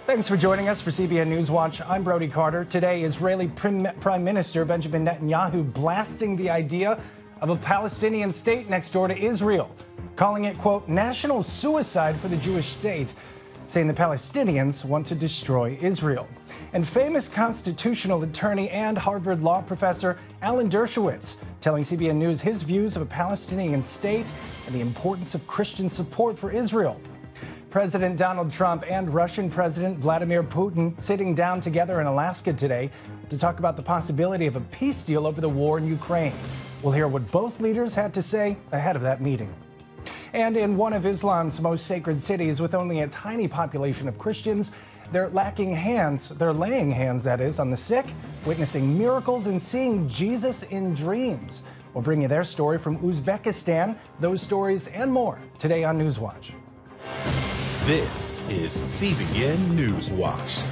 Thanks for joining us for CBN NewsWatch. I'm Brody Carter. Today, Israeli Prime Minister Benjamin Netanyahu blasting the idea of a Palestinian state next door to Israel, calling it, quote, national suicide for the Jewish state, saying the Palestinians want to destroy Israel. And famous constitutional attorney and Harvard law professor Alan Dershowitz telling CBN News his views of a Palestinian state and the importance of Christian support for Israel. President Donald Trump and Russian President Vladimir Putin sitting down together in Alaska today to talk about the possibility of a peace deal over the war in Ukraine. We'll hear what both leaders had to say ahead of that meeting. And in one of Islam's most sacred cities with only a tiny population of Christians, they're laying hands, that is, on the sick, witnessing miracles and seeing Jesus in dreams. We'll bring you their story from Uzbekistan, those stories and more today on NewsWatch. This is CBN NewsWatch.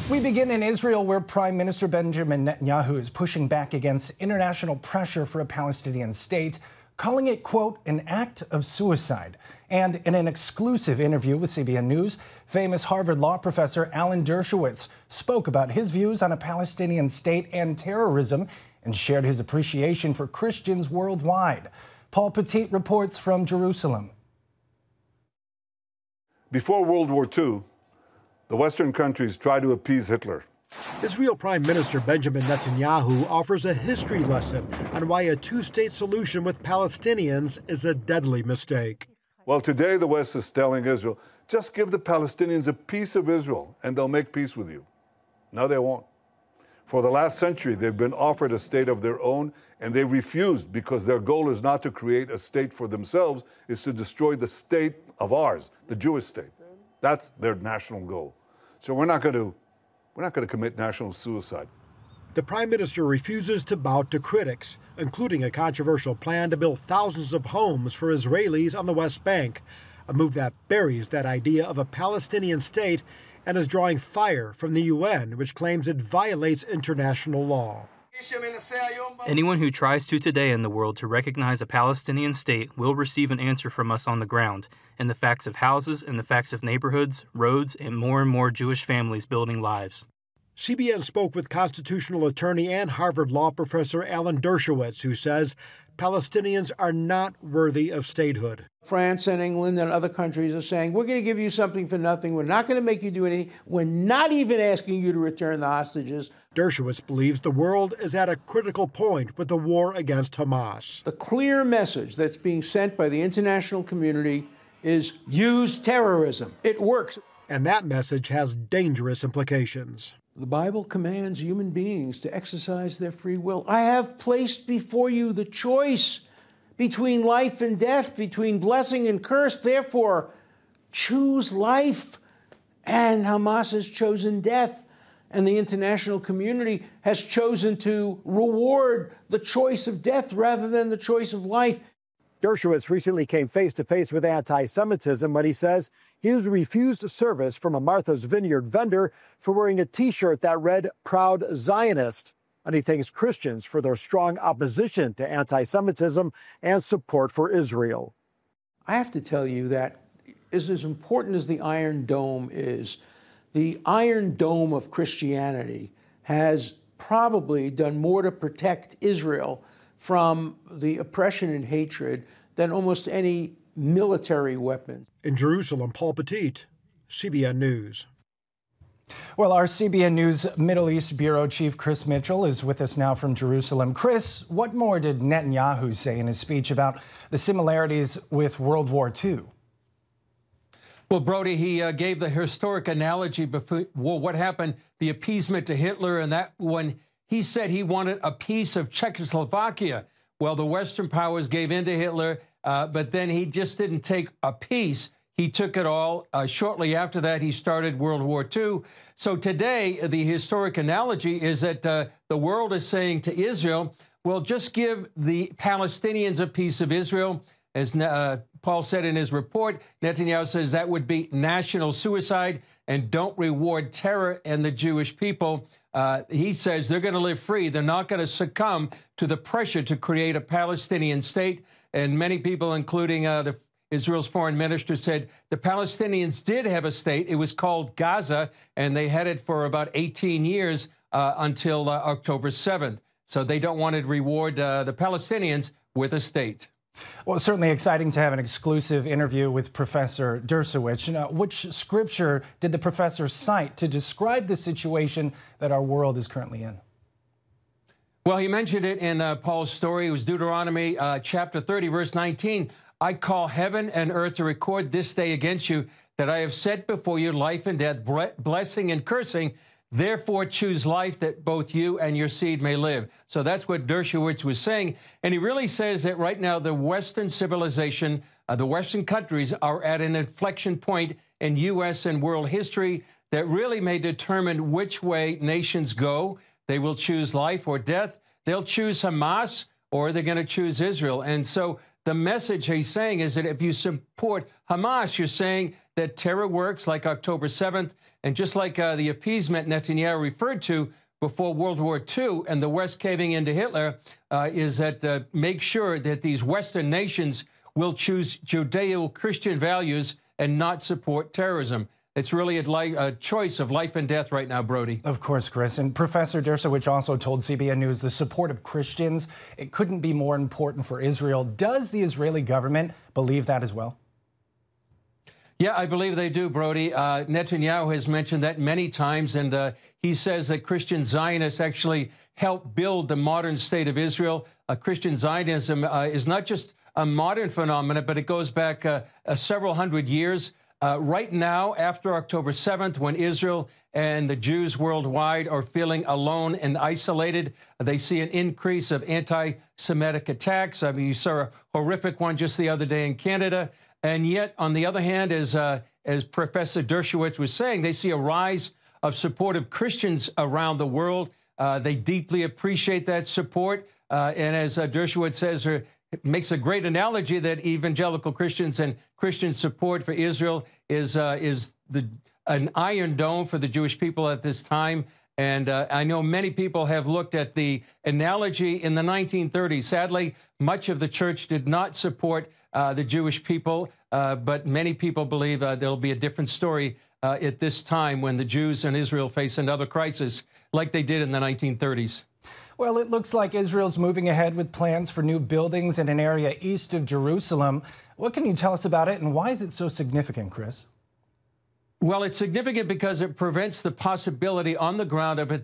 We begin in Israel, where Prime Minister Benjamin Netanyahu is pushing back against international pressure for a Palestinian state, calling it, quote, an act of suicide. And in an exclusive interview with CBN News, famous Harvard law professor Alan Dershowitz spoke about his views on a Palestinian state and terrorism and shared his appreciation for Christians worldwide. Paul Petit reports from Jerusalem. Before World War II, the Western countries tried to appease Hitler. Israel Prime Minister Benjamin Netanyahu offers a history lesson on why a two-state solution with Palestinians is a deadly mistake. Well, today the West is telling Israel, just give the Palestinians a piece of Israel and they'll make peace with you. No, they won't. For the last century, they've been offered a state of their own, and they refused because their goal is not to create a state for themselves, it's to destroy the state of ours, the Jewish state. That's their national goal. So we're not going to commit national suicide. The Prime Minister refuses to bow to critics, including a controversial plan to build thousands of homes for Israelis on the West Bank, a move that buries that idea of a Palestinian state and is drawing fire from the UN, which claims it violates international law. Anyone who tries to today in the world to recognize a Palestinian state will receive an answer from us on the ground, in the facts of houses, in the facts of neighborhoods, roads, and more Jewish families building lives. CBN spoke with constitutional attorney and Harvard law professor Alan Dershowitz, who says Palestinians are not worthy of statehood. France and England and other countries are saying, we're going to give you something for nothing. We're not going to make you do anything. We're not even asking you to return the hostages. Dershowitz believes the world is at a critical point with the war against Hamas. The clear message that's being sent by the international community is use terrorism. It works. And that message has dangerous implications. The Bible commands human beings to exercise their free will. I have placed before you the choice between life and death, between blessing and curse. Therefore, choose life. And Hamas has chosen death. And the international community has chosen to reward the choice of death rather than the choice of life. Dershowitz recently came face-to-face with anti-Semitism when he says he was refused service from a Martha's Vineyard vendor for wearing a T-shirt that read, Proud Zionist. And he thanks Christians for their strong opposition to anti-Semitism and support for Israel. I have to tell you that is as important as the Iron Dome is. The Iron Dome of Christianity has probably done more to protect Israel from the oppression and hatred than almost any military weapon. In Jerusalem, Paul Petit, CBN News. Well, our CBN News Middle East Bureau Chief Chris Mitchell is with us now from Jerusalem. Chris, what more did Netanyahu say in his speech about the similarities with World War II? Well, Brody, he gave the historic analogy before what happened, the appeasement to Hitler, and that when he said he wanted a piece of Czechoslovakia. Well, the Western powers gave in to Hitler, but then he just didn't take a piece. He took it all. Shortly after that, he started World War II. So today, the historic analogy is that the world is saying to Israel, well, just give the Palestinians a piece of Israel. As Paul said in his report, Netanyahu says that would be national suicide and don't reward terror and the Jewish people. He says they're going to live free. They're not going to succumb to the pressure to create a Palestinian state. And many people, including the Israel's foreign minister said the Palestinians did have a state. It was called Gaza, and they had it for about 18 years until October 7th. So they don't want to reward the Palestinians with a state. Well, certainly exciting to have an exclusive interview with Professor Dershowitz. Now, which scripture did the professor cite to describe the situation that our world is currently in? Well, he mentioned it in Paul's story. It was Deuteronomy chapter 30, verse 19. I call heaven and earth to record this day against you that I have set before you life and death, blessing and cursing. Therefore, choose life that both you and your seed may live. So that's what Dershowitz was saying. And he really says that right now the Western civilization, the Western countries are at an inflection point in U.S. and world history that really may determine which way nations go. They will choose life or death. They'll choose Hamas or they're going to choose Israel. And so the message he's saying is that if you support Hamas, you're saying that terror works like October 7th. And just like the appeasement Netanyahu referred to before World War II and the West caving into Hitler, is that make sure that these Western nations will choose Judeo-Christian values and not support terrorism. It's really a choice of life and death right now, Brody. Of course, Chris. And Professor Dershowitz also told CBN News the support of Christians, it couldn't be more important for Israel. Does the Israeli government believe that as well? Yeah, I believe they do, Brody. Netanyahu has mentioned that many times, and he says that Christian Zionists actually helped build the modern state of Israel. Christian Zionism is not just a modern phenomenon, but it goes back several hundred years. Right now, after October 7th, when Israel and the Jews worldwide are feeling alone and isolated, they see an increase of anti-Semitic attacks. I mean, you saw a horrific one just the other day in Canada. And yet, on the other hand, as Professor Dershowitz was saying, they see a rise of supportive Christians around the world. They deeply appreciate that support. And as Dershowitz says, makes a great analogy that evangelical Christians and Christian support for Israel is an iron dome for the Jewish people at this time. And I know many people have looked at the analogy in the 1930s. Sadly, much of the church did not support the Jewish people, but many people believe there'll be a different story at this time when the Jews and Israel face another crisis like they did in the 1930s. Well, it looks like Israel's moving ahead with plans for new buildings in an area east of Jerusalem. What can you tell us about it, and why is it so significant, Chris? Well, it's significant because it prevents the possibility on the ground of a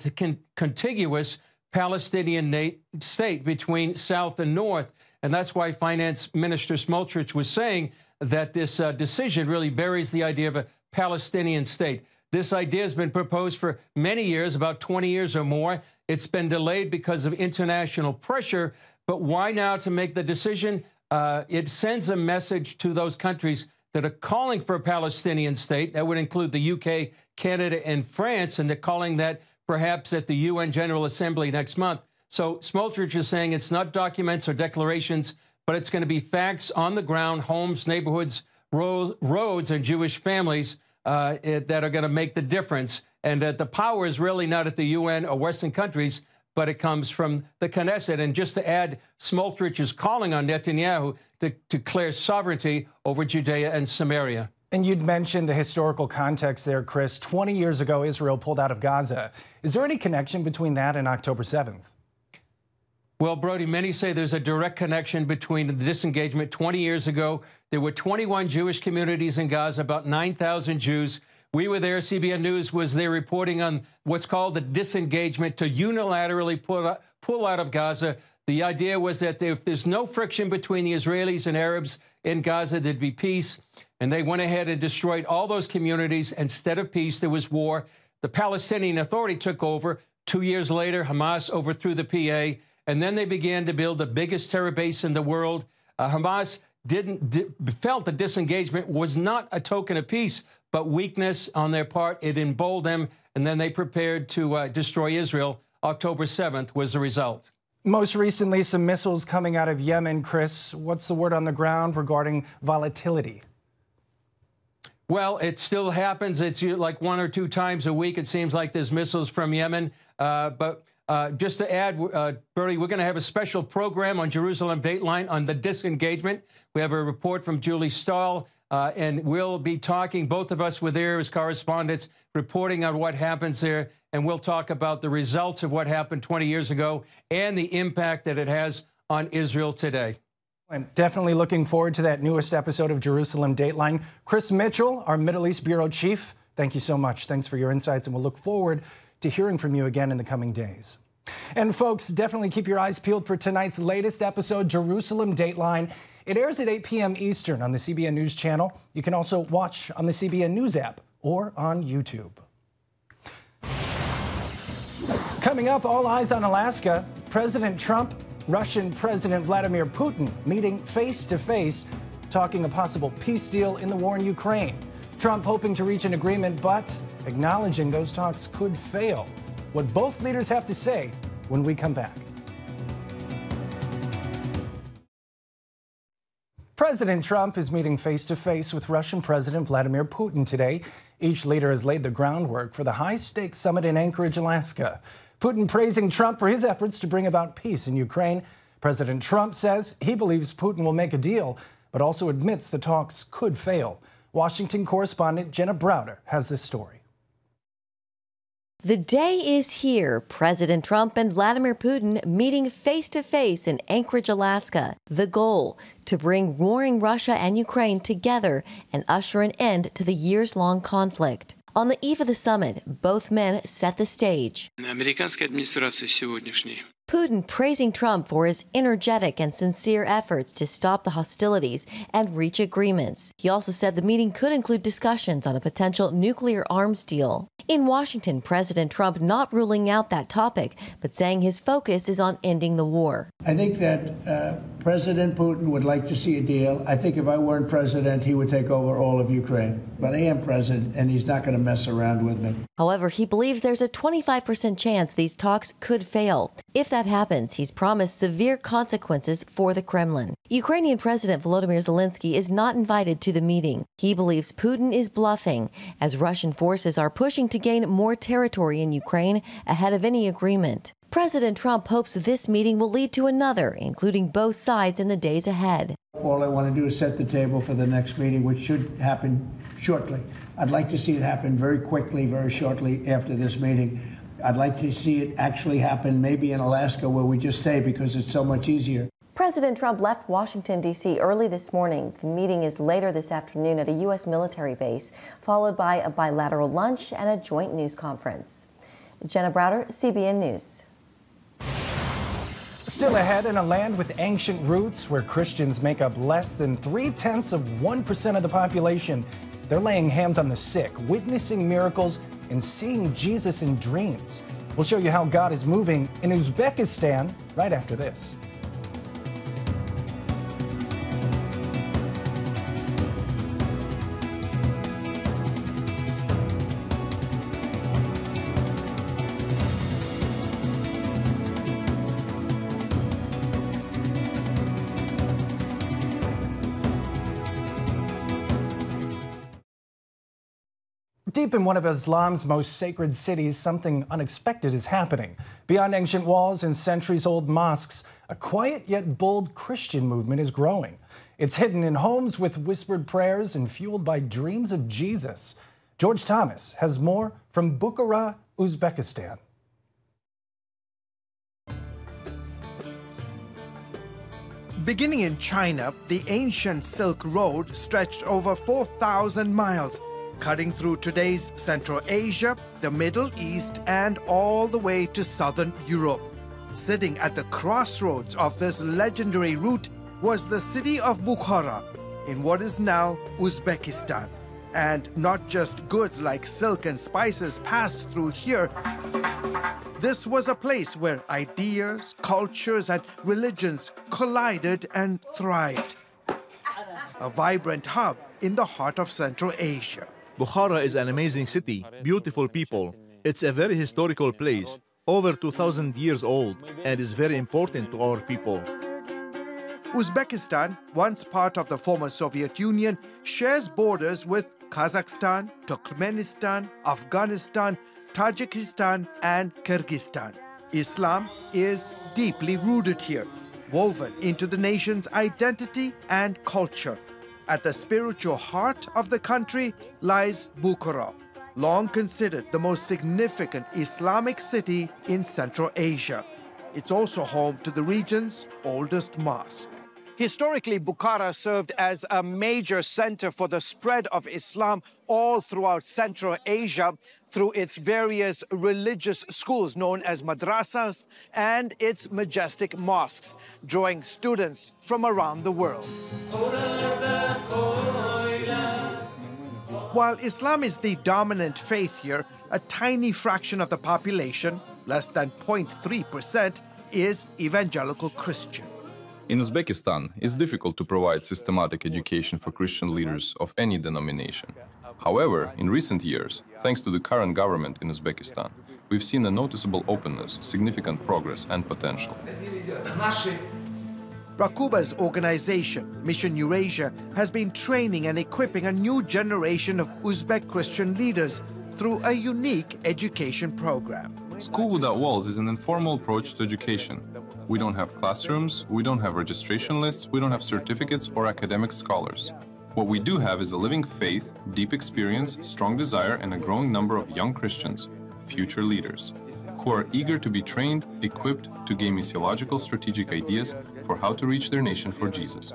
contiguous Palestinian state between south and north. And that's why Finance Minister Smotrich was saying that this decision really buries the idea of a Palestinian state. This idea has been proposed for many years, about 20 years or more. It's been delayed because of international pressure. But why now to make the decision? It sends a message to those countries that are calling for a Palestinian state. That would include the UK, Canada, and France. And they're calling that perhaps at the UN General Assembly next month. So Smotrich is saying it's not documents or declarations, but it's going to be facts on the ground, homes, neighborhoods, roads, and Jewish families that are going to make the difference. And the power is really not at the UN or Western countries, but it comes from the Knesset. And just to add, Smotrich is calling on Netanyahu to declare sovereignty over Judea and Samaria. And you'd mentioned the historical context there, Chris. 20 years ago, Israel pulled out of Gaza. Is there any connection between that and October 7th? Well, Brody, many say there's a direct connection between the disengagement. 20 years ago, there were 21 Jewish communities in Gaza, about 9,000 Jews. We were there. CBN News was there reporting on what's called the disengagement to unilaterally pull out of Gaza. The idea was that if there's no friction between the Israelis and Arabs in Gaza, there'd be peace. And they went ahead and destroyed all those communities. Instead of peace, there was war. The Palestinian Authority took over. 2 years later, Hamas overthrew the PA. And then they began to build the biggest terror base in the world. Hamas felt the disengagement was not a token of peace, but weakness on their part. It emboldened them, and then they prepared to destroy Israel. October 7th was the result. Most recently, some missiles coming out of Yemen. Chris, what's the word on the ground regarding volatility? Well, it still happens. It's like 1 or 2 times a week. It seems like there's missiles from Yemen. But Just to add, Bertie, we're going to have a special program on Jerusalem Dateline on the disengagement. We have a report from Julie Stahl, and we'll be talking, both of us were there as correspondents, reporting on what happens there, and we'll talk about the results of what happened 20 years ago and the impact that it has on Israel today. I'm definitely looking forward to that newest episode of Jerusalem Dateline. Chris Mitchell, our Middle East Bureau Chief, thank you so much. Thanks for your insights, and we'll look forward to hearing from you again in the coming days. And folks, definitely keep your eyes peeled for tonight's latest episode, Jerusalem Dateline. It airs at 8 p.m. Eastern on the CBN News channel. You can also watch on the CBN News app or on YouTube. Coming up, all eyes on Alaska. President Trump, Russian President Vladimir Putin meeting face-to-face, talking a possible peace deal in the war in Ukraine. Trump hoping to reach an agreement, but acknowledging those talks could fail. What both leaders have to say when we come back. President Trump is meeting face-to-face with Russian President Vladimir Putin today. Each leader has laid the groundwork for the high-stakes summit in Anchorage, Alaska. Putin praising Trump for his efforts to bring about peace in Ukraine. President Trump says he believes Putin will make a deal, but also admits the talks could fail. Washington correspondent Jenna Browder has this story. The day is here. President Trump and Vladimir Putin meeting face-to-face in Anchorage, Alaska. The goal, to bring warring Russia and Ukraine together and usher an end to the years-long conflict. On the eve of the summit, both men set the stage. Putin praising Trump for his energetic and sincere efforts to stop the hostilities and reach agreements. He also said the meeting could include discussions on a potential nuclear arms deal. In Washington, President Trump not ruling out that topic, but saying his focus is on ending the war. I think that President Putin would like to see a deal. I think if I weren't president, he would take over all of Ukraine. But I am president, and he's not going to mess around with me. However, he believes there's a 25% chance these talks could fail. If that happens, he's promised severe consequences for the Kremlin. Ukrainian President Volodymyr Zelensky is not invited to the meeting. He believes Putin is bluffing, as Russian forces are pushing to gain more territory in Ukraine ahead of any agreement. President Trump hopes this meeting will lead to another, including both sides in the days ahead. All I want to do is set the table for the next meeting, which should happen shortly. I'd like to see it happen very quickly, very shortly after this meeting. I'd like to see it actually happen maybe in Alaska, where we just stay because it's so much easier. President Trump left Washington, D.C. early this morning. The meeting is later this afternoon at a U.S. military base, followed by a bilateral lunch and a joint news conference. Jenna Browder, CBN News. Still ahead, in a land with ancient roots where Christians make up less than 0.3% of the population, they're laying hands on the sick, witnessing miracles, and seeing Jesus in dreams. We'll show you how God is moving in Uzbekistan right after this. Deep in one of Islam's most sacred cities, something unexpected is happening. Beyond ancient walls and centuries-old mosques, a quiet yet bold Christian movement is growing. It's hidden in homes with whispered prayers and fueled by dreams of Jesus. George Thomas has more from Bukhara, Uzbekistan. Beginning in China, the ancient Silk Road stretched over 4,000 miles, cutting through today's Central Asia, the Middle East, and all the way to southern Europe. Sitting at the crossroads of this legendary route was the city of Bukhara, in what is now Uzbekistan. And not just goods like silk and spices passed through here. This was a place where ideas, cultures, and religions collided and thrived. A vibrant hub in the heart of Central Asia. Bukhara is an amazing city, beautiful people. It's a very historical place, over 2,000 years old, and is very important to our people. Uzbekistan, once part of the former Soviet Union, shares borders with Kazakhstan, Turkmenistan, Afghanistan, Tajikistan, and Kyrgyzstan. Islam is deeply rooted here, woven into the nation's identity and culture. At the spiritual heart of the country lies Bukhara, long considered the most significant Islamic city in Central Asia. It's also home to the region's oldest mosque. Historically, Bukhara served as a major center for the spread of Islam all throughout Central Asia through its various religious schools known as madrasas and its majestic mosques, drawing students from around the world. While Islam is the dominant faith here, a tiny fraction of the population, less than 0.3%, is evangelical Christian. In Uzbekistan, it's difficult to provide systematic education for Christian leaders of any denomination. However, in recent years, thanks to the current government in Uzbekistan, we've seen a noticeable openness, significant progress and potential. Rakuba's organization, Mission Eurasia, has been training and equipping a new generation of Uzbek Christian leaders through a unique education program. School Without Walls is an informal approach to education. We don't have classrooms, we don't have registration lists, we don't have certificates or academic scholars. What we do have is a living faith, deep experience, strong desire, and a growing number of young Christians, future leaders, who are eager to be trained, equipped to gain missiological strategic ideas for how to reach their nation for Jesus.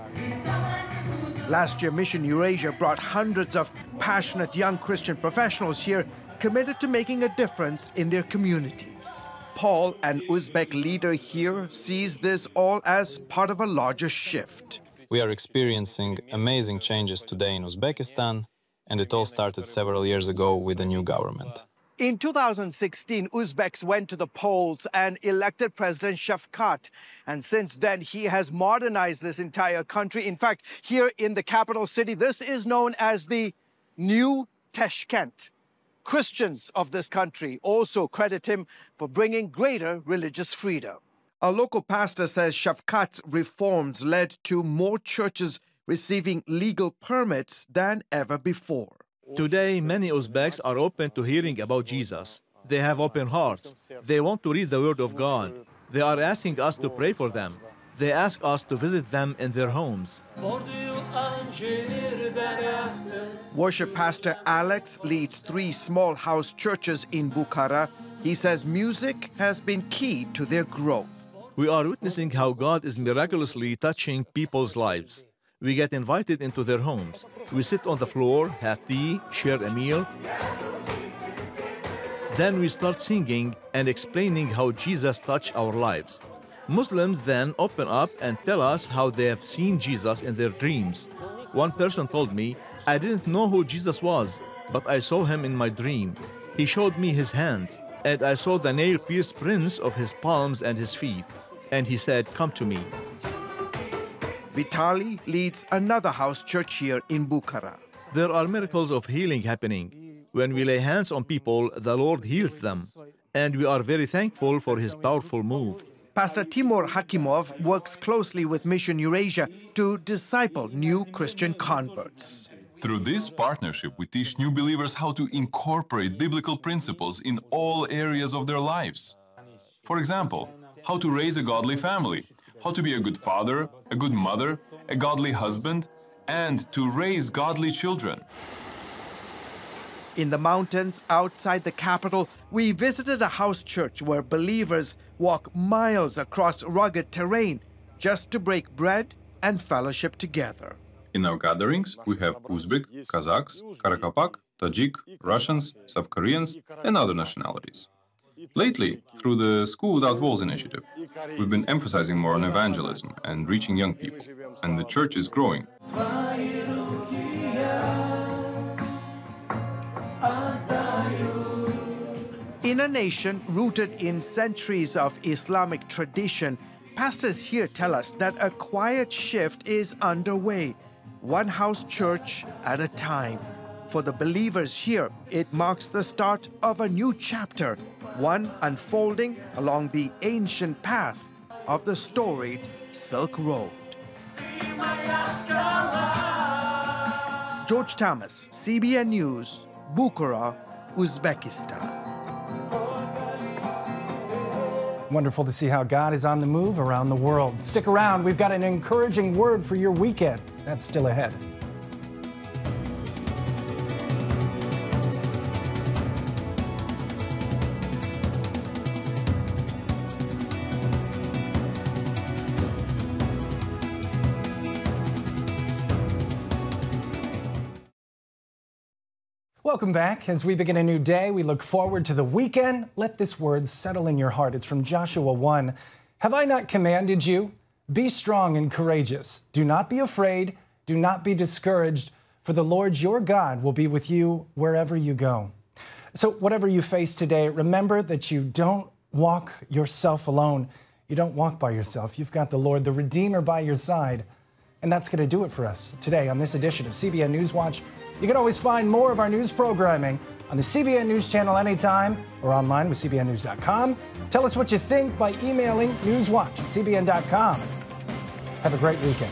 Last year, Mission Eurasia brought hundreds of passionate young Christian professionals here, committed to making a difference in their communities. Paul, an Uzbek leader here, sees this all as part of a larger shift. We are experiencing amazing changes today in Uzbekistan, and it all started several years ago with the new government. In 2016, Uzbeks went to the polls and elected President Shafkat. And since then, he has modernized this entire country. In fact, here in the capital city, this is known as the New Tashkent. Christians of this country also credit him for bringing greater religious freedom. A local pastor says Shafkat's reforms led to more churches receiving legal permits than ever before. Today, many Uzbeks are open to hearing about Jesus. They have open hearts. They want to read the Word of God. They are asking us to pray for them. They ask us to visit them in their homes. Worship pastor Alex leads 3 small house churches in Bukhara. He says music has been key to their growth. We are witnessing how God is miraculously touching people's lives. We get invited into their homes. We sit on the floor, have tea, share a meal. Then we start singing and explaining how Jesus touched our lives. Muslims then open up and tell us how they have seen Jesus in their dreams. One person told me, "I didn't know who Jesus was, but I saw him in my dream. He showed me his hands, and I saw the nail-pierced prints of his palms and his feet. And he said, 'Come to me.'" Vitali leads another house church here in Bukhara. There are miracles of healing happening. When we lay hands on people, the Lord heals them. And we are very thankful for his powerful move. Pastor Timur Hakimov works closely with Mission Eurasia to disciple new Christian converts. Through this partnership, we teach new believers how to incorporate biblical principles in all areas of their lives. For example, how to raise a godly family, how to be a good father, a good mother, a godly husband, and to raise godly children. In the mountains outside the capital, we visited a house church where believers walk miles across rugged terrain just to break bread and fellowship together. In our gatherings, we have Uzbek, Kazakhs, Karakapak, Tajik, Russians, South Koreans, and other nationalities. Lately, through the School Without Walls initiative, we've been emphasizing more on evangelism and reaching young people, and the church is growing. In a nation rooted in centuries of Islamic tradition, pastors here tell us that a quiet shift is underway, one house church at a time. For the believers here, it marks the start of a new chapter, one unfolding along the ancient path of the storied Silk Road. George Thomas, CBN News, Bukhara, Uzbekistan. Wonderful to see how God is on the move around the world. Stick around. We've got an encouraging word for your weekend. That's still ahead. Welcome back. As we begin a new day, we look forward to the weekend. Let this word settle in your heart. It's from Joshua 1. Have I not commanded you? Be strong and courageous. Do not be afraid. Do not be discouraged, for the Lord your God will be with you wherever you go. So whatever you face today, remember that you don't walk yourself alone. You don't walk by yourself. You've got the Lord, the Redeemer, by your side. And that's going to do it for us today on this edition of CBN NewsWatch. You can always find more of our news programming on the CBN News channel anytime or online with cbnnews.com. Tell us what you think by emailing newswatch@cbn.com. Have a great weekend.